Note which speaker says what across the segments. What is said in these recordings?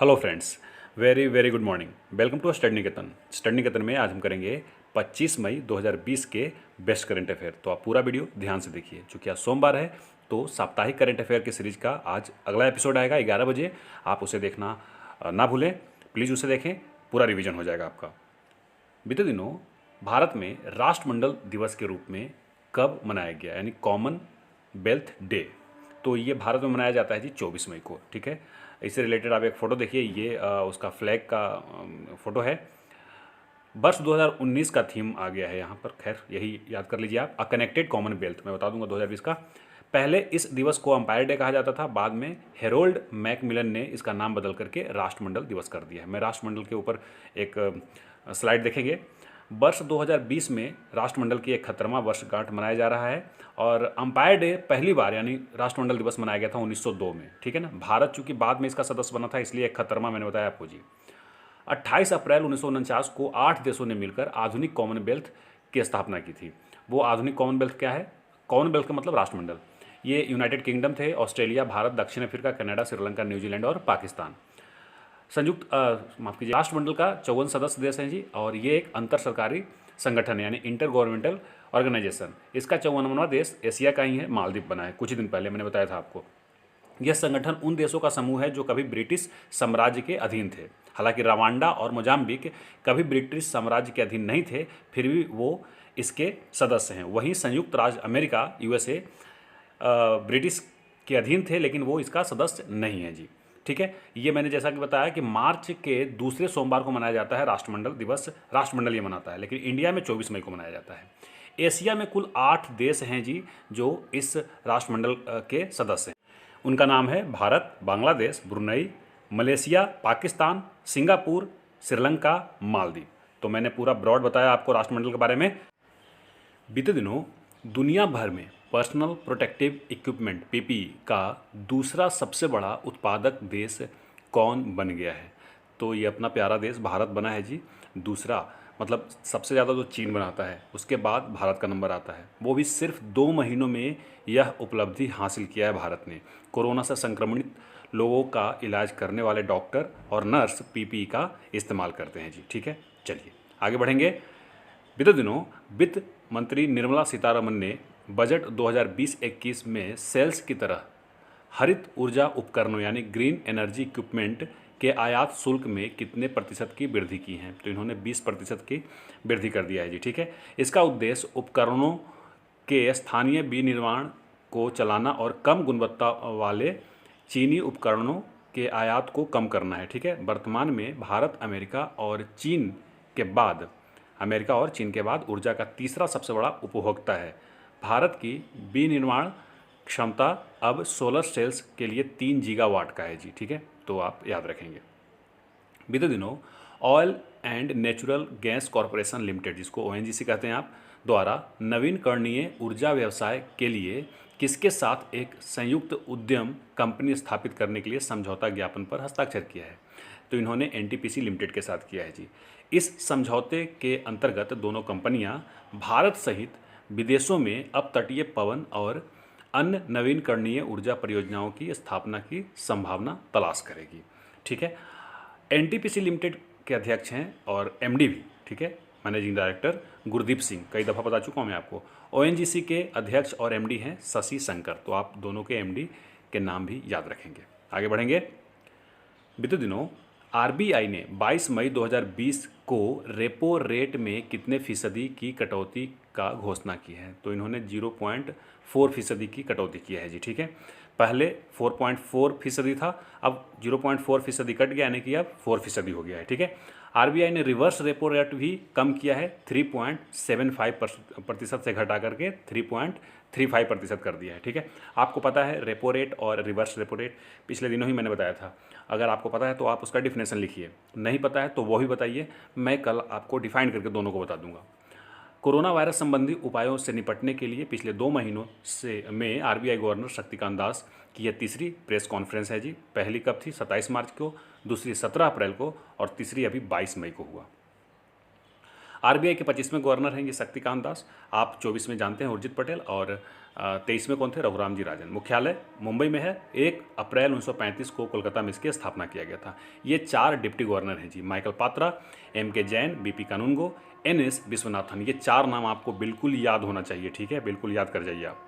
Speaker 1: Hello friends, very very good morning. Welcome to study Niketan. Study Niketan में आज हम करेंगे 25 मई 2020 के बेस्ट करंट अफेयर। तो आप पूरा वीडियो ध्यान से देखिए। चूँकि आज सोमवार है तो साप्ताहिक करंट अफेयर की सीरीज का आज अगला एपिसोड आएगा 11 बजे। आप उसे देखना ना भूलें, प्लीज़ उसे देखें, पूरा रिवीजन हो जाएगा आपका। बीते दिनों भारत में राष्ट्रमंडल दिवस के रूप में कब मनाया गया, यानी कॉमनवेल्थ डे। तो ये भारत में मनाया जाता है जी 24 मई को। ठीक है, इससे रिलेटेड आप एक फ़ोटो देखिए, ये उसका फ्लैग का फ़ोटो है। वर्ष 2019 का थीम आ गया है यहाँ पर, खैर यही याद कर लीजिए आप। अ कनेक्टेड कॉमनवेल्थ मैं बता दूंगा 2020 का। पहले इस दिवस को अंपायर डे कहा जाता था, बाद में हेरोल्ड मैकमिलन ने इसका नाम बदल करके राष्ट्रमंडल दिवस कर दिया है। मैं राष्ट्रमंडल के ऊपर एक स्लाइड देखेंगे। वर्ष 2020 में राष्ट्रमंडल की 71वां वर्षगांठ मनाया जा रहा है और अंपायर डे पहली बार यानी राष्ट्रमंडल दिवस मनाया गया था 1902 में। ठीक है ना, भारत चूंकि बाद में इसका सदस्य बना था इसलिए 71वां मैंने बताया आपको जी। 28 अप्रैल 1949 को 8 देशों ने मिलकर आधुनिक कॉमनवेल्थ की स्थापना की थी। वो आधुनिक कॉमनवेल्थ क्या है? कॉमनवेल्थ का मतलब राष्ट्रमंडल। ये यूनाइटेड किंगडम थे, ऑस्ट्रेलिया, भारत, दक्षिण अफ्रीका, कनाडा, श्रीलंका, न्यूजीलैंड और पाकिस्तान। संयुक्त माफ कीजिए, राष्ट्रमंडल का 54 सदस्य देश हैं जी, और ये एक अंतर सरकारी संगठन है यानी इंटर गवर्नमेंटल ऑर्गेनाइजेशन। इसका 54वां देश एशिया का ही है, मालदीव बना है। कुछ ही दिन पहले मैंने बताया था आपको। यह संगठन उन देशों का समूह है जो कभी ब्रिटिश साम्राज्य के अधीन थे। हालांकि रवांडा और मोजाम्बिक कभी ब्रिटिश साम्राज्य के अधीन नहीं थे, फिर भी वो इसके सदस्य हैं। वहीं संयुक्त राज्य अमेरिका यूएसए ब्रिटिश के अधीन थे, लेकिन वो इसका सदस्य नहीं है जी। ठीक है, ये मैंने जैसा कि बताया कि मार्च के दूसरे सोमवार को मनाया जाता है राष्ट्रमंडल दिवस। राष्ट्रमंडल ये मनाता है, लेकिन इंडिया में 24 मई को मनाया जाता है। एशिया में कुल 8 देश हैं जी जो इस राष्ट्रमंडल के सदस्य हैं। उनका नाम है Bharat, Bangladesh, Brunei, Malaysia, Pakistan, Singapore, Sri Lanka, Maldives. तो मैंने पूरा ब्रॉड बताया आपको राष्ट्रमंडल के बारे में। बीते दिनों दुनिया भर में पर्सनल प्रोटेक्टिव इक्विपमेंट पीपीई का दूसरा सबसे बड़ा उत्पादक देश कौन बन गया है? तो ये अपना प्यारा देश भारत बना है जी। दूसरा मतलब सबसे ज़्यादा तो चीन बनाता है, उसके बाद भारत का नंबर आता है। वो भी सिर्फ 2 महीनों में यह उपलब्धि हासिल किया है भारत ने। कोरोना से संक्रमित लोगों का इलाज करने वाले डॉक्टर और नर्स पीपीई का इस्तेमाल करते हैं जी। ठीक है, चलिए आगे बढ़ेंगे। बीते दिनों वित्त मंत्री निर्मला सीतारमन ने बजट 2020-21 में सेल्स की तरह हरित ऊर्जा उपकरणों यानी ग्रीन एनर्जी इक्विपमेंट के आयात शुल्क में कितने प्रतिशत की वृद्धि की है? तो इन्होंने 20% की वृद्धि कर दिया है जी। ठीक है, इसका उद्देश्य उपकरणों के स्थानीय विनिर्माण को चलाना और कम गुणवत्ता वाले चीनी उपकरणों के आयात को कम करना है। ठीक है, वर्तमान में भारत अमेरिका और चीन के बाद ऊर्जा का तीसरा सबसे बड़ा उपभोक्ता है। भारत की विनिर्माण क्षमता अब सोलर सेल्स के लिए 3 गीगावाट का है जी। ठीक है, तो आप याद रखेंगे। बीते दिनों oil and natural gas corporation limited, जिसको ओएनजीसी कहते हैं आप, द्वारा नवीनकरणीय ऊर्जा व्यवसाय के लिए किसके साथ एक संयुक्त उद्यम कंपनी स्थापित करने के लिए समझौता ज्ञापन पर हस्ताक्षर किया है? तो इन्होंने एनटीपीसी लिमिटेड के साथ किया है जी। इस समझौते के अंतर्गत दोनों कंपनियां भारत सहित विदेशों में अपतटीय पवन और अन्य नवीनकरणीय ऊर्जा परियोजनाओं की स्थापना की संभावना तलाश करेगी। ठीक है, एनटीपीसी लिमिटेड के अध्यक्ष हैं और एमडी भी, ठीक है, मैनेजिंग डायरेक्टर गुरदीप सिंह, कई दफ़ा बता चुका हूँ मैं आपको। ओएनजीसी के अध्यक्ष और एमडी हैं शशि शंकर। तो आप दोनों के एमडी के नाम भी याद रखेंगे। आगे बढ़ेंगे। बीते दिनों आरबीआई ने 22 मई 2020 को रेपो रेट में कितने फीसदी की कटौती का घोषणा की है? तो इन्होंने 0.4% की कटौती किया है जी। ठीक है, पहले 4.4% था, अब 0.4% कट गया, यानी कि अब 4% हो गया है। ठीक है, आरबीआई ने रिवर्स रेपो रेट भी कम किया है, 3.75% से घटा करके 3.35% कर दिया है। ठीक है, आपको पता है रेपो रेट और रिवर्स रेपो रेट पिछले दिनों ही मैंने बताया था। अगर आपको पता है तो आप उसका डिफिनेशन लिखिए, नहीं पता है तो वो भी बताइए, मैं कल आपको डिफाइन करके दोनों को बता दूंगा। कोरोना वायरस संबंधी उपायों से निपटने के लिए पिछले 2 महीनों से में आरबीआई गवर्नर शक्तिकांत दास की यह तीसरी प्रेस कॉन्फ्रेंस है जी। पहली कब थी? 27 मार्च को, दूसरी 17 अप्रैल को और तीसरी अभी 22 मई को हुआ। आरबीआई के 25वें गवर्नर हैं ये शक्तिकांत दास, आप 24 में जानते हैं उर्जित पटेल, और 23 में कौन थे, रघुराम जी राजन। मुख्यालय मुंबई में है। 1 अप्रैल 1935 को कोलकाता में इसकी स्थापना किया गया था। ये 4 डिप्टी गवर्नर हैं जी, माइकल पात्रा, एम के जैन, बीपी कानूनगो, एनएस विश्वनाथन। ये 4 नाम आपको बिल्कुल याद होना चाहिए, ठीक है, बिल्कुल याद कर जाइए आप।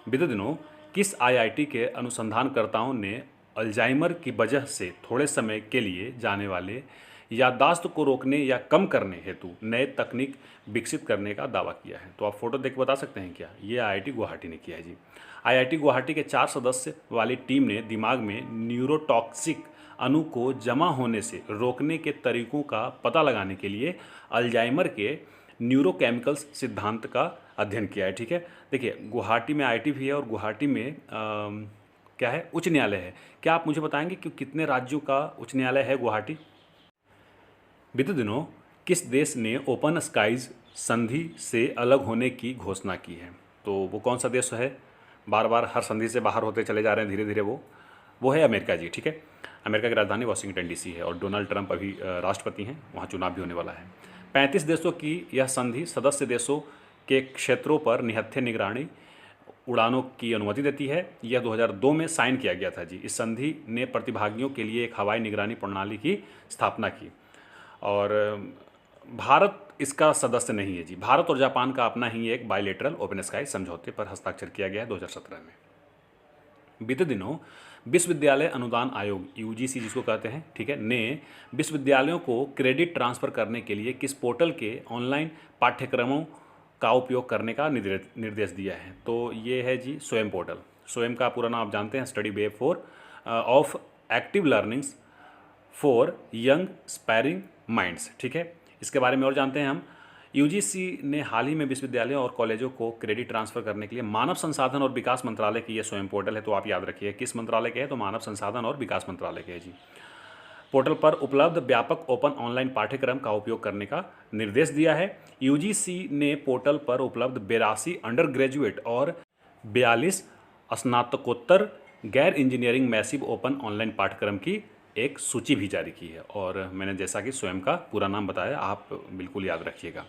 Speaker 1: बीते दिनों किस आईआईटी के अनुसंधानकर्ताओं ने अल्जाइमर की वजह से थोड़े समय के लिए जाने वाले याददाश्त को रोकने या कम करने हेतु नए तकनीक विकसित करने का दावा किया है? तो आप फोटो देख बता सकते हैं क्या? ये आईआईटी गुवाहाटी ने किया है जी। आईआईटी गुवाहाटी के 4 सदस्य वाली टीम ने दिमाग में न्यूरोटॉक्सिक अणु को जमा होने से रोकने के तरीकों का पता लगाने के लिए अल्जाइमर के न्यूरोकेमिकल्स सिद्धांत का अध्ययन किया है, ठीक है। देखिए, गुवाहाटी में आईआईटी भी है और गुवाहाटी में क्या है, उच्च न्यायालय है। क्या आप मुझे बताएंगे कि कितने राज्यों का उच्च न्यायालय है गुवाहाटी? बीते दिनों किस देश ने ओपन स्काईज संधि से अलग होने की घोषणा की है? तो वो कौन सा देश है? बार बार हर संधि से बाहर होते चले जा रहे हैं धीरे धीरे, वो है अमेरिका जी, ठीक है। अमेरिका की राजधानी वाशिंगटन डीसी है और डोनाल्ड ट्रंप अभी राष्ट्रपति हैं, वहाँ चुनाव भी होने वाला है। 35 देशों की यह संधि सदस्य देशों के क्षेत्रों पर निहत्थे निगरानी उड़ानों की अनुमति देती है। यह 2002 में साइन किया गया था जी। इस संधि ने प्रतिभागियों के लिए एक हवाई निगरानी प्रणाली की स्थापना की और भारत इसका सदस्य नहीं है जी। भारत और जापान का अपना ही एक बायलैटरल ओपन स्काई समझौते पर हस्ताक्षर किया गया है 2017 में। बीते दिनों विश्वविद्यालय अनुदान आयोग यूजीसी जिसको कहते हैं, ठीक है, ने विश्वविद्यालयों को क्रेडिट ट्रांसफ़र करने के लिए किस पोर्टल के ऑनलाइन पाठ्यक्रमों का उपयोग करने का निर्देश दिया है? तो ये है जी स्वयं पोर्टल। स्वयं का पूरा नाम आप जानते हैं, study web for of active learnings for young aspiring minds, ठीक है। इसके बारे में और जानते हैं हम। यूजीसी ने हाल ही में विश्वविद्यालयों और कॉलेजों को क्रेडिट ट्रांसफ़र करने के लिए मानव संसाधन और विकास मंत्रालय की ये स्वयं पोर्टल है, तो आप याद रखिए किस मंत्रालय के है, तो मानव संसाधन और विकास मंत्रालय के है जी। पोर्टल पर उपलब्ध व्यापक ओपन ऑनलाइन पाठ्यक्रम का उपयोग करने का निर्देश दिया है। यूजीसी ने पोर्टल पर उपलब्ध 82 अंडर ग्रेजुएट और 42 स्नातकोत्तर गैर इंजीनियरिंग मैसिव ओपन ऑनलाइन पाठ्यक्रम की एक सूची भी जारी की है और मैंने जैसा कि स्वयं का पूरा नाम बताया, आप बिल्कुल याद रखिएगा।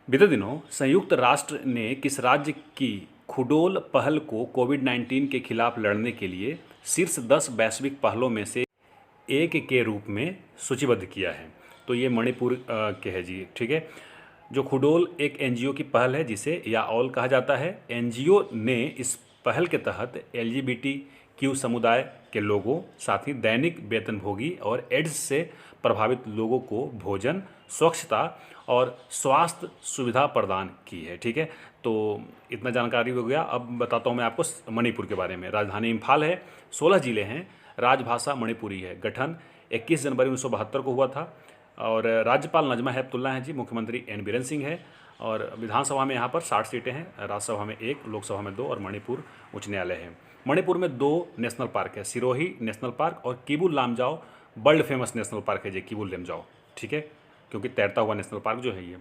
Speaker 1: बीते दिनों संयुक्त राष्ट्र ने किस राज्य की खुडोल पहल को कोविड-19 के खिलाफ लड़ने के लिए शीर्ष 10 वैश्विक पहलों में से एक के रूप में सूचीबद्ध किया है? तो ये मणिपुर के है जी, ठीक है। जो खुडोल एक एनजीओ की पहल है जिसे याओल कहा जाता है। एनजीओ ने इस पहल के तहत एलजीबीटीक्यू समुदाय के लोगों, साथ ही दैनिक वेतनभोगी और एड्स से प्रभावित लोगों को भोजन, स्वच्छता और स्वास्थ्य सुविधा प्रदान की है, ठीक है। तो इतना जानकारी हो गया। अब बताता हूँ मैं आपको मणिपुर के बारे में। राजधानी इम्फाल है, 16 जिले हैं, राजभाषा मणिपुरी है। गठन 21 जनवरी 1972 को हुआ था और राज्यपाल नजमा हेपतुल्ला हैं जी। मुख्यमंत्री एन बीरेन सिंह है और विधानसभा में यहाँ पर 60 सीटें हैं, राज्यसभा में 1, लोकसभा में 2 और मणिपुर उच्च न्यायालय है। मणिपुर में 2 नेशनल पार्क है, सिरोही नेशनल पार्क और Keibul Lamjao world famous national park है जी, किबुल लामजाओ, ठीक है, क्योंकि तैरता हुआ नेशनल पार्क जो है ये।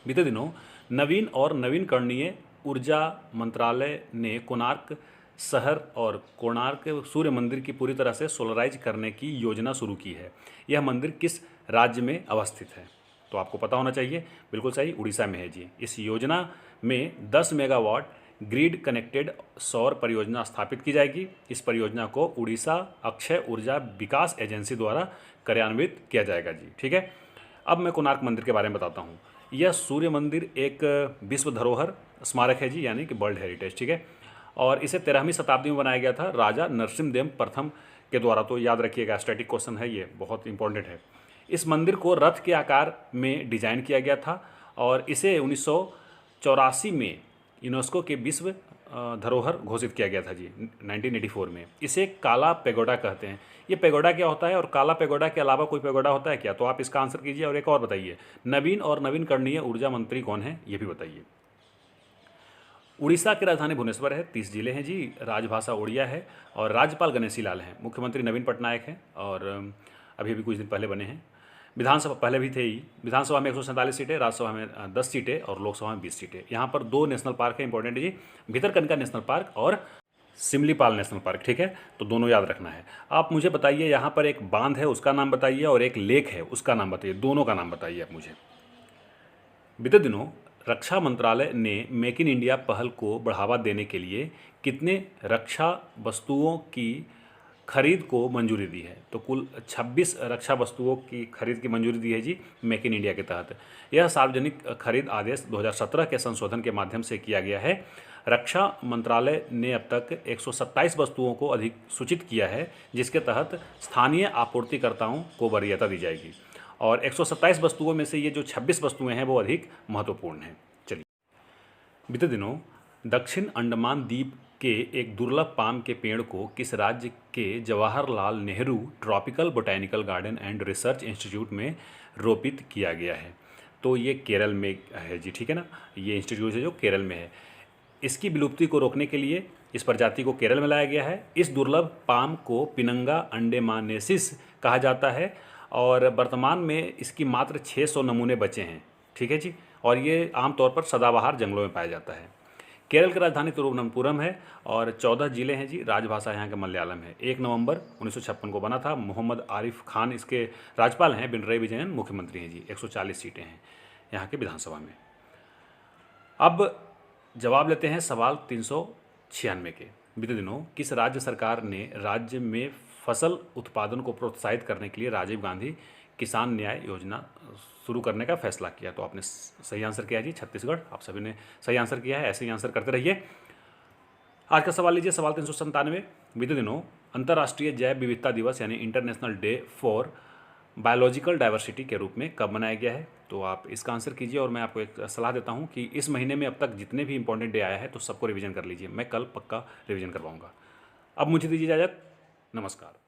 Speaker 1: बीते दिनों नवीन और नवीनकरणीय ऊर्जा मंत्रालय ने कोणार्क शहर और कोणार्क सूर्य मंदिर की पूरी तरह से सोलराइज करने की योजना शुरू की है। यह मंदिर किस राज्य में अवस्थित है? तो आपको पता होना चाहिए, बिल्कुल सही, उड़ीसा में है जी। इस योजना में 10 मेगावाट ग्रिड कनेक्टेड सौर परियोजना स्थापित की जाएगी। इस परियोजना को उड़ीसा अक्षय ऊर्जा विकास एजेंसी द्वारा कार्यान्वित किया जाएगा जी, ठीक है। अब मैं कोणार्क मंदिर के बारे में बताता हूँ। यह सूर्य मंदिर एक विश्व धरोहर स्मारक है जी, यानी कि वर्ल्ड हेरिटेज, ठीक है, और इसे 13वीं शताब्दी में बनाया गया था राजा नरसिम्हदेव प्रथम के द्वारा। तो याद रखिएगा, स्टैटिक क्वेश्चन है ये, बहुत इंपॉर्टेंट है। इस मंदिर को रथ के आकार में डिजाइन किया गया था और इसे 1984 में यूनेस्को के विश्व धरोहर घोषित किया गया था जी, 1984 में। इसे काला पेगोडा कहते हैं। ये पेगोडा क्या होता है और काला पेगोडा के अलावा कोई पेगोडा होता है क्या? तो आप इसका आंसर कीजिए और एक और बताइए, नवीन और नवीनकरणीय ऊर्जा मंत्री कौन है, ये भी बताइए। उड़ीसा की राजधानी भुवनेश्वर है, 30 जिले हैं जी, राजभाषा उड़िया है और राज्यपाल गणेशी लाल हैं। मुख्यमंत्री नवीन पटनायक हैं और अभी कुछ दिन पहले बने हैं। विधानसभा पहले भी थे ही। विधानसभा में 147 सीटें, राज्यसभा में 10 सीटें और लोकसभा में 20 सीटें। यहाँ पर 2 नेशनल पार्क है, इंपॉर्टेंट है जी, भितरकनिका नेशनल पार्क और सिमलीपाल नेशनल पार्क, ठीक है। तो दोनों याद रखना है। आप मुझे बताइए, यहाँ पर एक बांध है उसका नाम बताइए और एक लेक है उसका नाम बताइए, दोनों का नाम बताइए आप मुझे। बीते दिनों रक्षा मंत्रालय ने मेक इन इंडिया पहल को बढ़ावा देने के लिए कितने रक्षा वस्तुओं की खरीद को मंजूरी दी है? तो कुल 26 रक्षा वस्तुओं की खरीद की मंजूरी दी है जी मेक इन इंडिया के तहत। यह सार्वजनिक खरीद आदेश 2017 के संशोधन के माध्यम से किया गया है। रक्षा मंत्रालय ने अब तक 127 वस्तुओं को अधिसूचित किया है, जिसके तहत स्थानीय आपूर्तिकर्ताओं को वरीयता दी जाएगी और 127 वस्तुओं में से ये जो 26 वस्तुएं हैं वो अधिक महत्वपूर्ण हैं। चलिए, बीते दिनों दक्षिण अंडमान द्वीप के एक दुर्लभ पाम के पेड़ को किस राज्य के Jawaharlal Nehru tropical botanical garden and research institute में रोपित किया गया है? तो ये केरल में है जी, ठीक है ना। ये इंस्टीट्यूट है जो केरल में है। इसकी विलुप्ति को रोकने के लिए इस प्रजाति को केरल में लाया गया है। इस दुर्लभ पाम को पिनंगा अंडेमानेसिस कहा जाता है और वर्तमान में इसकी मात्र 600 नमूने बचे हैं, ठीक है जी। और ये आमतौर पर सदाबहार जंगलों में पाया जाता है। केरल की राजधानी तिरुवनंतपुरम है और 14 जिले हैं जी। राजभाषा यहाँ का मलयालम है। 1 नवंबर 1956 को बना था। मोहम्मद आरिफ खान इसके राज्यपाल हैं। पिनराई विजयन मुख्यमंत्री हैं जी। 140 सीटें हैं यहाँ के विधानसभा में। अब जवाब लेते हैं सवाल 396 के। बीते दिनों किस राज्य सरकार ने राज्य में फसल उत्पादन को प्रोत्साहित करने के लिए राजीव गांधी किसान न्याय योजना शुरू करने का फैसला किया? तो आपने सही आंसर किया जी, छत्तीसगढ़। आप सभी ने सही आंसर किया है, ऐसे ही आंसर करते रहिए। आज का सवाल लीजिए, सवाल 397। बीते दिनों अंतर्राष्ट्रीय जैव विविधता दिवस यानी international day for biological diversity के रूप में कब मनाया गया है? तो आप इसका आंसर कीजिए और मैं आपको एक सलाह देता हूं कि इस महीने में अब तक जितने भी इंपॉर्टेंट डे आया है तो सबको रिवीजन कर लीजिए। मैं कल पक्का रिवीजन करवाऊंगा। अब मुझे दीजिए इजाज़त, नमस्कार।